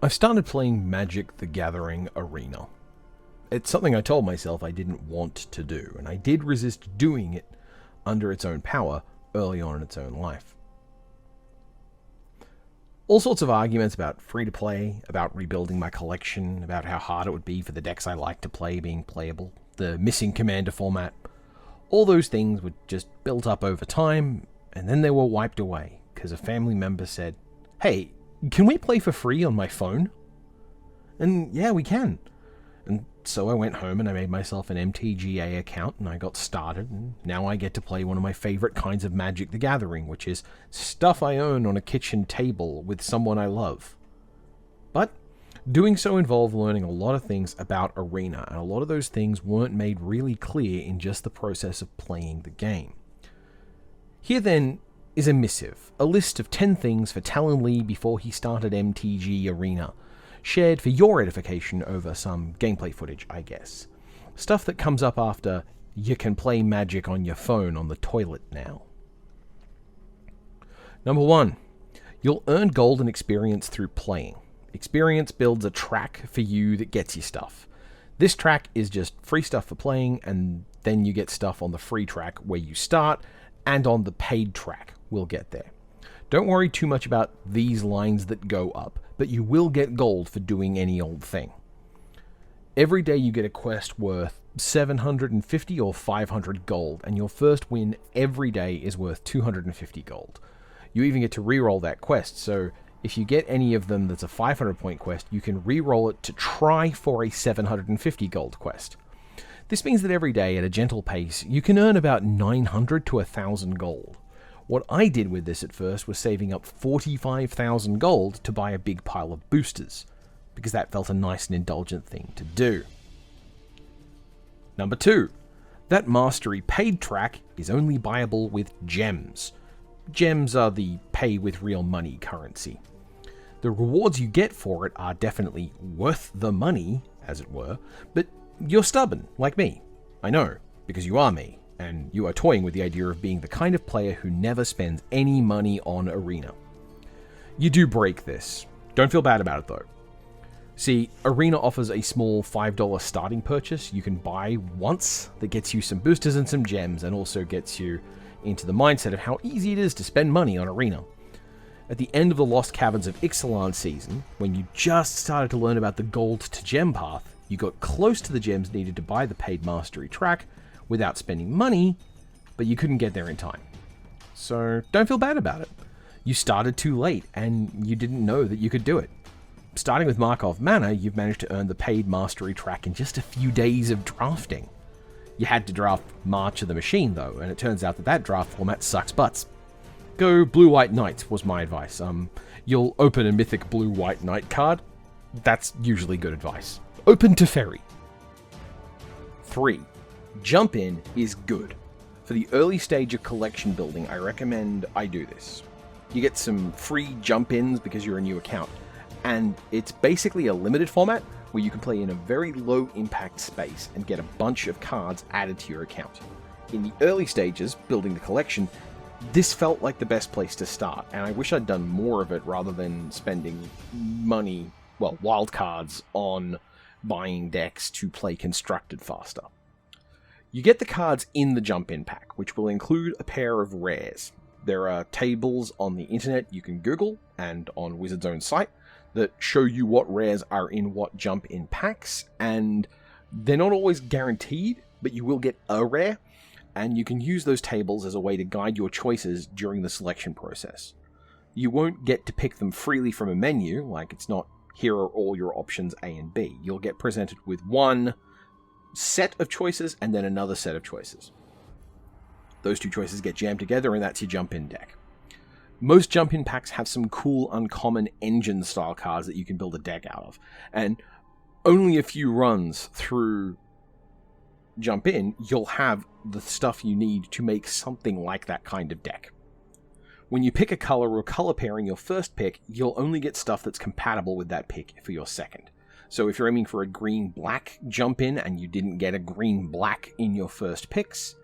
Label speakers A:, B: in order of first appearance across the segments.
A: I've started playing Magic the Gathering Arena. It's something I told myself I didn't want to do, and I did resist doing it under its own power early on in its own life. All sorts of arguments about free-to-play, about rebuilding my collection, about how hard it would be for the decks I like to play being playable, the missing commander format. All those things were just built up over time, and then they were wiped away, because a family member said, "Hey, can we play for free on my phone?" And yeah, we can. And so I went home and I made myself an MTGA account and I got started, and now I get to play one of my favorite kinds of Magic the Gathering, which is stuff I own on a kitchen table with someone I love. But doing so involved learning a lot of things about Arena, and a lot of those things weren't made really clear in just the process of playing the game. Here then is a missive, a list of 10 things for Talon Lee before he started MTG Arena, shared for your edification over some gameplay footage, I guess. Stuff that comes up after "you can play Magic on your phone on the toilet now." Number 1. You'll earn gold and experience through playing. Experience builds a track for you that gets you stuff. This track is just free stuff for playing, and then you get stuff on the free track where you start, and on the paid track. We'll get there. Don't worry too much about these lines that go up, but you will get gold for doing any old thing. Every day you get a quest worth 750 or 500 gold, and your first win every day is worth 250 gold. You even get to reroll that quest, so if you get any of them that's a 500 point quest, you can reroll it to try for a 750 gold quest. This means that every day at a gentle pace, you can earn about 900 to 1,000 gold. What I did with this at first was saving up 45,000 gold to buy a big pile of boosters, because that felt a nice and indulgent thing to do. Number 2. That Mastery paid track is only buyable with gems. Gems are the pay with real money currency. The rewards you get for it are definitely worth the money, as it were, but you're stubborn, like me. I know, because you are me. And you are toying with the idea of being the kind of player who never spends any money on Arena. You do break this. Don't feel bad about it though. See, Arena offers a small $5 starting purchase you can buy once that gets you some boosters and some gems, and also gets you into the mindset of how easy it is to spend money on Arena. At the end of the Lost Caverns of Ixalan season, when you just started to learn about the gold to gem path, you got close to the gems needed to buy the paid Mastery track, without spending money, but you couldn't get there in time. So don't feel bad about it. You started too late, and you didn't know that you could do it. Starting with Markov Mana, you've managed to earn the paid Mastery track in just a few days of drafting. You had to draft March of the Machine though, and it turns out that that draft format sucks butts. Go Blue-White Knights was my advice. You'll open a mythic Blue-White Knight card. That's usually good advice. Open Teferi. 3. Jump in is good. For the early stage of collection building, I recommend I do this. You get some free jump ins because you're a new account, and it's basically a limited format where you can play in a very low impact space and get a bunch of cards added to your account. In the early stages, building the collection, this felt like the best place to start, and I wish I'd done more of it rather than spending money, wildcards, on buying decks to play constructed faster. You get the cards in the jump-in pack, which will include a pair of rares. There are tables on the internet you can Google, and on Wizard's own site, that show you what rares are in what jump-in packs, and they're not always guaranteed, but you will get a rare, and you can use those tables as a way to guide your choices during the selection process. You won't get to pick them freely from a menu, like it's not here are all your options A and B. You'll get presented with one set of choices and then another set of choices. Those two choices get jammed together, and that's your jump-in deck. Most jump-in packs have some cool uncommon engine style cards that you can build a deck out of, and only a few runs through jump-in you'll have the stuff you need to make something like that kind of deck. When you pick a color or color pairing your first pick, you'll only get stuff that's compatible with that pick for your second. So if you're aiming for a green-black jump-in and you didn't get a green-black in your first picks,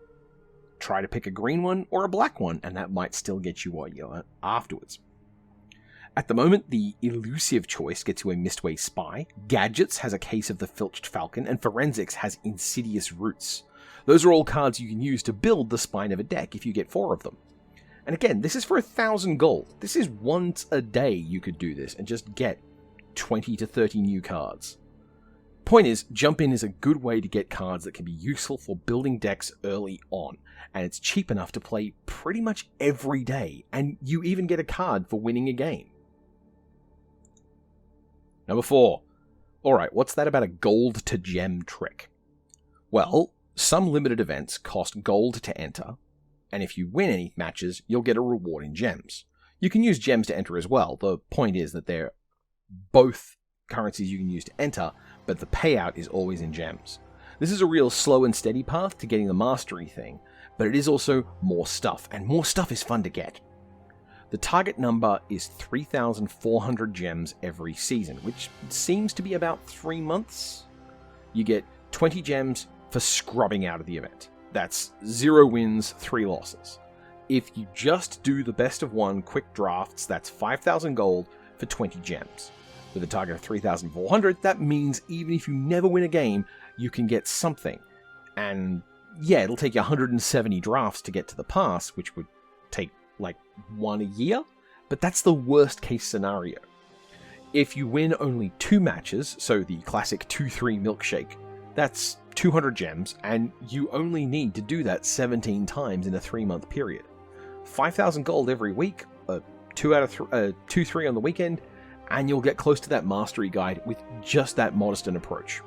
A: try to pick a green one or a black one, and that might still get you what you want afterwards. At the moment, the Elusive choice gets you a Mistway Spy, Gadgets has a case of the Filched Falcon, and Forensics has Insidious Roots. Those are all cards you can use to build the spine of a deck if you get 4 of them. And again, this is for 1,000 gold. This is once a day you could do this and just get 20 to 30 new cards. Point is, Jump In is a good way to get cards that can be useful for building decks early on, and it's cheap enough to play pretty much every day, and you even get a card for winning a game. Number 4. Alright, what's that about a gold to gem trick? Well, some limited events cost gold to enter, and if you win any matches, you'll get a reward in gems. You can use gems to enter as well. The point is that they're both currencies you can use to enter, but the payout is always in gems. This is a real slow and steady path to getting the mastery thing, but it is also more stuff, and more stuff is fun to get. The target number is 3,400 gems every season, which seems to be about 3 months. You get 20 gems for scrubbing out of the event. That's 0 wins, 3 losses. If you just do the best of 1 quick drafts, that's 5,000 gold for 20 gems. With a target of 3,400, that means even if you never win a game, you can get something. And yeah, it'll take you 170 drafts to get to the pass, which would take like 1 a year, but that's the worst case scenario. If you win only 2 matches, so the classic 2-3 milkshake, that's 200 gems, and you only need to do that 17 times in a 3-month period. 5,000 gold every week, 2-3 on the weekend, and you'll get close to that mastery guide with just that modest an approach.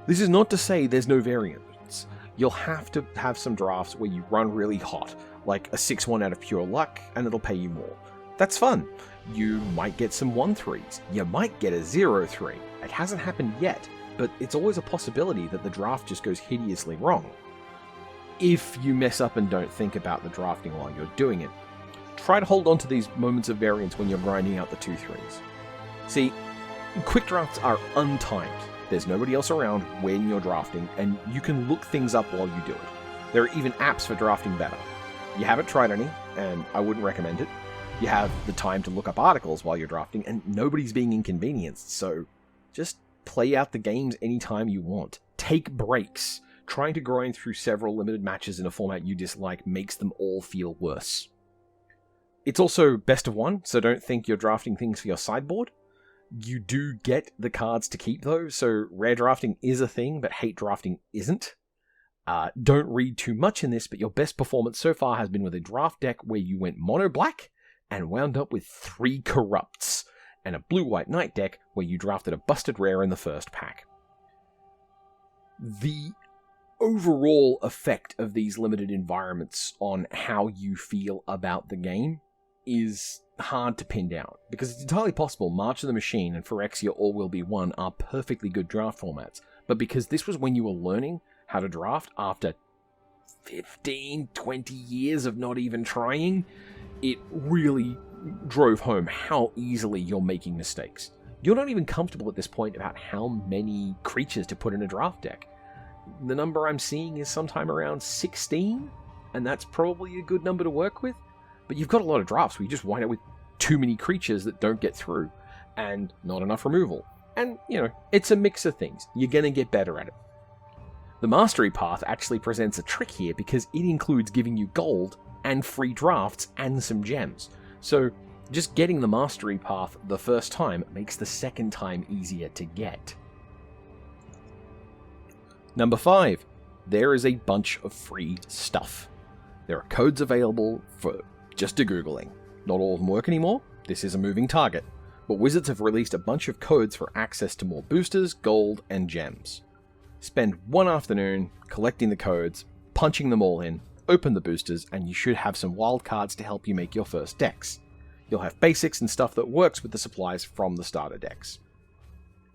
A: This is not to say there's no variance. You'll have to have some drafts where you run really hot, like a 6-1 out of pure luck, and it'll pay you more. That's fun. You might get some 1-3s. You might get a 0-3. It hasn't happened yet, but it's always a possibility that the draft just goes hideously wrong. If you mess up and don't think about the drafting while you're doing it, try to hold on to these moments of variance when you're grinding out the 2-3s. See, quick drafts are untimed. There's nobody else around when you're drafting, and you can look things up while you do it. There are even apps for drafting better. You haven't tried any, and I wouldn't recommend it. You have the time to look up articles while you're drafting, and nobody's being inconvenienced, so just play out the games anytime you want. Take breaks. Trying to grind through several limited matches in a format you dislike makes them all feel worse. It's also best of 1, so don't think you're drafting things for your sideboard. You do get the cards to keep though, so rare drafting is a thing, but hate drafting isn't. Don't read too much in this, but your best performance so far has been with a draft deck where you went mono black and wound up with 3 corrupts, and a blue-white knight deck where you drafted a busted rare in the first pack. The overall effect of these limited environments on how you feel about the game is hard to pin down, because it's entirely possible March of the Machine and Phyrexia All Will Be One are perfectly good draft formats, but because this was when you were learning how to draft after 15, 20 years of not even trying, it really drove home how easily you're making mistakes. You're not even comfortable at this point about how many creatures to put in a draft deck. The number I'm seeing is sometime around 16, and that's probably a good number to work with. But you've got a lot of drafts where you just wind up with too many creatures that don't get through, and not enough removal. And, it's a mix of things. You're going to get better at it. The Mastery Path actually presents a trick here because it includes giving you gold and free drafts and some gems. So just getting the Mastery Path the first time makes the second time easier to get. Number 5. There is a bunch of free stuff. There are codes available for just a Googling. Not all of them work anymore. This is a moving target. But Wizards have released a bunch of codes for access to more boosters, gold, and gems. Spend 1 afternoon collecting the codes, punching them all in, open the boosters, and you should have some wild cards to help you make your first decks. You'll have basics and stuff that works with the supplies from the starter decks.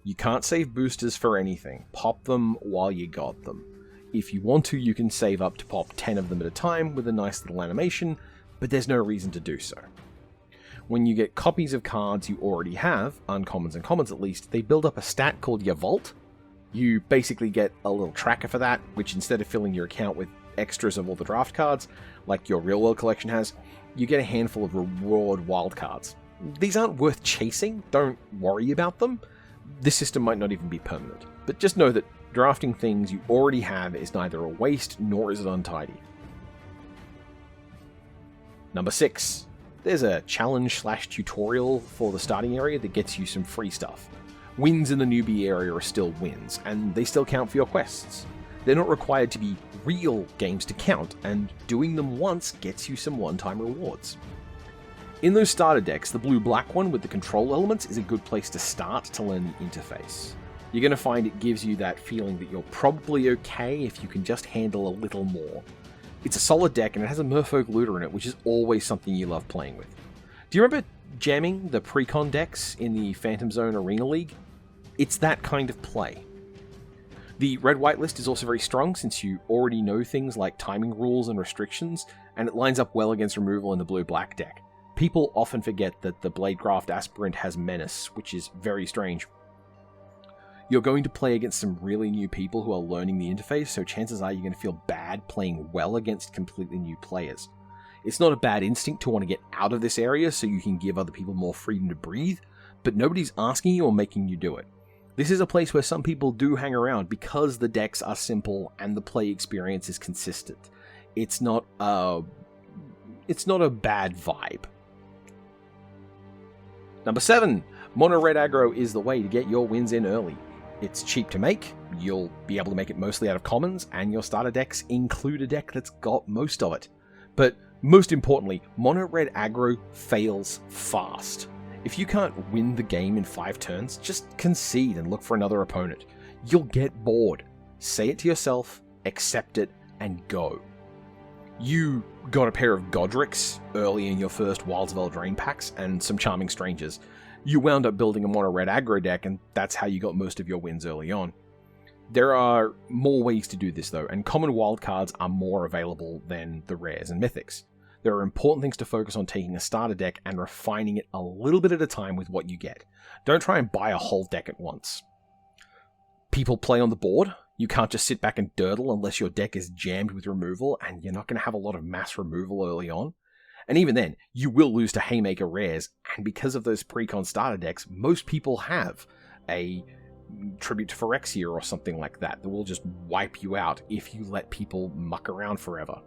A: You can't save boosters for anything. Pop them while you got them. If you want to, you can save up to pop 10 of them at a time with a nice little animation, but there's no reason to do so. When you get copies of cards you already have, uncommons and commons at least, they build up a stat called your vault. You basically get a little tracker for that, which instead of filling your account with extras of all the draft cards, like your real world collection has, you get a handful of reward wild cards. These aren't worth chasing, don't worry about them. This system might not even be permanent, but just know that drafting things you already have is neither a waste nor is it untidy. Number 6. There's a challenge/tutorial for the starting area that gets you some free stuff. Wins in the newbie area are still wins, and they still count for your quests. They're not required to be real games to count, and doing them once gets you some one-time rewards. In those starter decks, the blue-black one with the control elements is a good place to start to learn the interface. You're going to find it gives you that feeling that you're probably okay if you can just handle a little more. It's a solid deck and it has a Merfolk Looter in it, which is always something you love playing with. Do you remember jamming the Precon decks in the Phantom Zone Arena League? It's that kind of play. The red-white list is also very strong since you already know things like timing rules and restrictions, and it lines up well against removal in the blue-black deck. People often forget that the Bladecraft Aspirant has Menace, which is very strange. You're going to play against some really new people who are learning the interface, so chances are you're going to feel bad playing well against completely new players. It's not a bad instinct to want to get out of this area so you can give other people more freedom to breathe, but nobody's asking you or making you do it. This is a place where some people do hang around because the decks are simple and the play experience is consistent. It's not a bad vibe. Number 7. Mono red aggro is the way to get your wins in early. It's cheap to make, you'll be able to make it mostly out of commons, and your starter decks include a deck that's got most of it. But most importantly, mono red aggro fails fast. If you can't win the game in 5 turns, just concede and look for another opponent. You'll get bored. Say it to yourself, accept it, and go. You got a pair of Godric's early in your first Wilds of Eldraine packs, and some Charming Strangers. You wound up building a mono-red aggro deck, and that's how you got most of your wins early on. There are more ways to do this though, and common wildcards are more available than the rares and mythics. There are important things to focus on taking a starter deck and refining it a little bit at a time with what you get. Don't try and buy a whole deck at once. People play on the board. You can't just sit back and durdle unless your deck is jammed with removal, and you're not going to have a lot of mass removal early on. And even then, you will lose to Haymaker rares, and because of those Precon starter decks, most people have a Tribute to Phyrexia or something like that will just wipe you out if you let people muck around forever.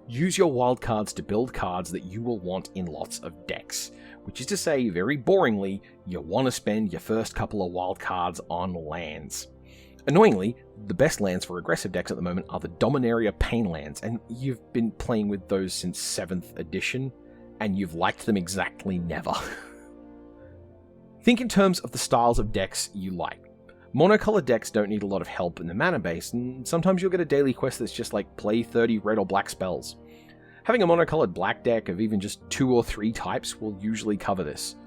A: Use your wildcards to build cards that you will want in lots of decks, which is to say, very boringly, you want to spend your first couple of wildcards on lands. Annoyingly, the best lands for aggressive decks at the moment are the Dominaria Pain lands, and you've been playing with those since 7th edition, and you've liked them exactly never. Think in terms of the styles of decks you like. Monocolored decks don't need a lot of help in the mana base, and sometimes you'll get a daily quest that's just like play 30 red or black spells. Having a monocolored black deck of even just 2 or 3 types will usually cover this.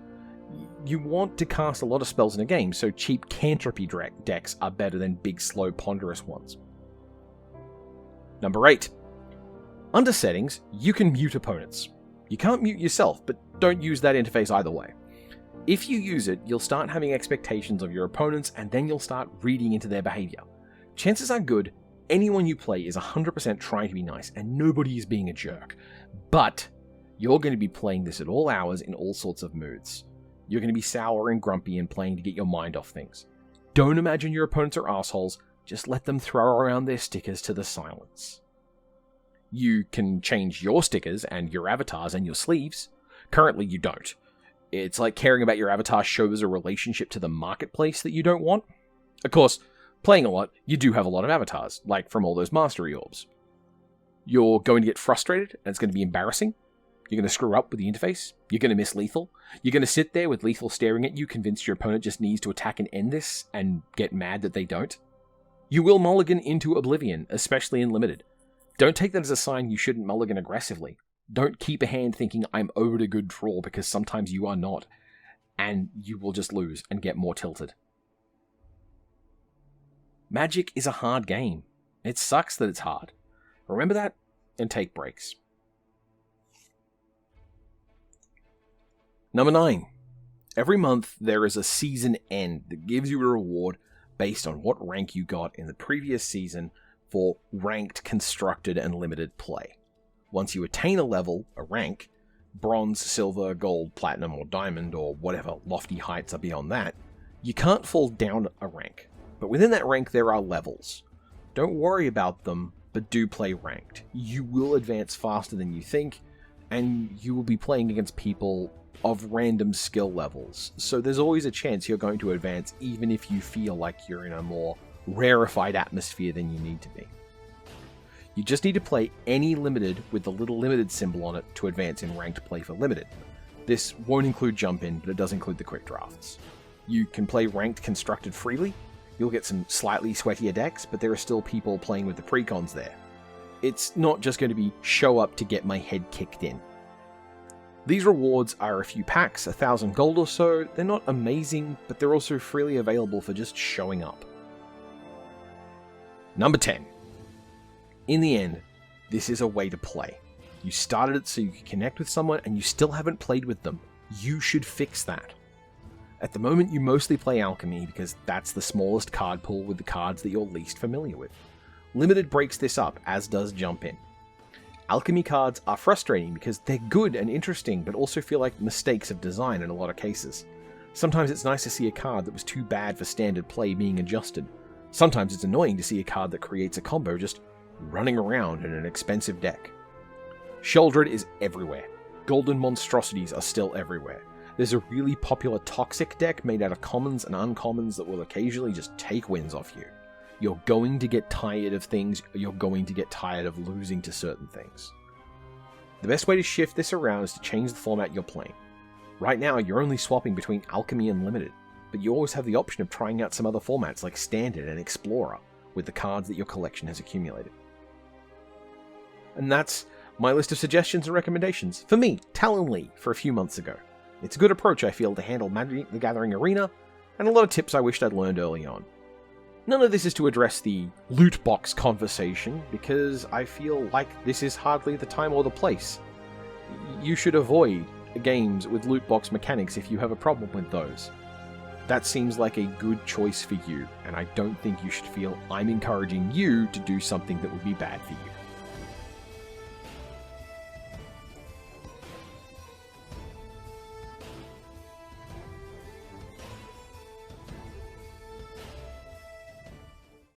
A: You want to cast a lot of spells in a game, so cheap Cantripy decks are better than big, slow, ponderous ones. Number 8. Under settings, you can mute opponents. You can't mute yourself, but don't use that interface either way. If you use it, you'll start having expectations of your opponents, and then you'll start reading into their behavior. Chances are good, anyone you play is 100% trying to be nice, and nobody is being a jerk. But you're going to be playing this at all hours in all sorts of moods. You're going to be sour and grumpy and playing to get your mind off things. Don't imagine your opponents are assholes, just let them throw around their stickers to the silence. You can change your stickers and your avatars and your sleeves. Currently you don't. It's like caring about your avatar shows a relationship to the marketplace that you don't want. Of course, playing a lot, you do have a lot of avatars, like from all those mastery orbs. You're going to get frustrated, and it's going to be embarrassing. You're going to screw up with the interface. You're going to miss lethal. You're going to sit there with lethal staring at you, convinced your opponent just needs to attack and end this, and get mad that they don't. You will mulligan into oblivion, especially in limited. Don't take that as a sign you shouldn't mulligan aggressively. Don't keep a hand thinking I'm owed a good draw, because sometimes you are not, and you will just lose and get more tilted. Magic is a hard game. It sucks that it's hard. Remember that, and take breaks. Number 9. Every month there is a season end that gives you a reward based on what rank you got in the previous season for ranked, constructed, and limited play. Once you attain a level, a rank, bronze, silver, gold, platinum, or diamond, or whatever lofty heights are beyond that, you can't fall down a rank. But within that rank there are levels. Don't worry about them, but do play ranked. You will advance faster than you think, and you will be playing against people of random skill levels. So there's always a chance you're going to advance even if you feel like you're in a more rarefied atmosphere than you need to be. You just need to play any limited with the little limited symbol on it to advance in ranked play for limited. This won't include jump in, but it does include the quick drafts. You can play ranked constructed freely. You'll get some slightly sweatier decks, but there are still people playing with the precons there. It's not just going to be show up to get my head kicked in. These rewards are a few packs, 1,000 gold or so. They're not amazing, but they're also freely available for just showing up. Number 10. In the end, this is a way to play. You started it so you could connect with someone and you still haven't played with them. You should fix that. At the moment, you mostly play Alchemy because that's the smallest card pool with the cards that you're least familiar with. Limited breaks this up, as does Jump In. Alchemy cards are frustrating because they're good and interesting, but also feel like mistakes of design in a lot of cases. Sometimes it's nice to see a card that was too bad for standard play being adjusted. Sometimes it's annoying to see a card that creates a combo just running around in an expensive deck. Sheldred is everywhere. Golden Monstrosities are still everywhere. There's a really popular Toxic deck made out of commons and uncommons that will occasionally just take wins off you. You're going to get tired of things, you're going to get tired of losing to certain things. The best way to shift this around is to change the format you're playing. Right now, you're only swapping between Alchemy and Limited, but you always have the option of trying out some other formats like Standard and Explorer with the cards that your collection has accumulated. And that's my list of suggestions and recommendations for me, Talonlee, for a few months ago. It's a good approach, I feel, to handle Magic the Gathering Arena, and a lot of tips I wished I'd learned early on. None of this is to address the loot box conversation, because I feel like this is hardly the time or the place. You should avoid games with loot box mechanics if you have a problem with those. That seems like a good choice for you, and I don't think you should feel I'm encouraging you to do something that would be bad for you.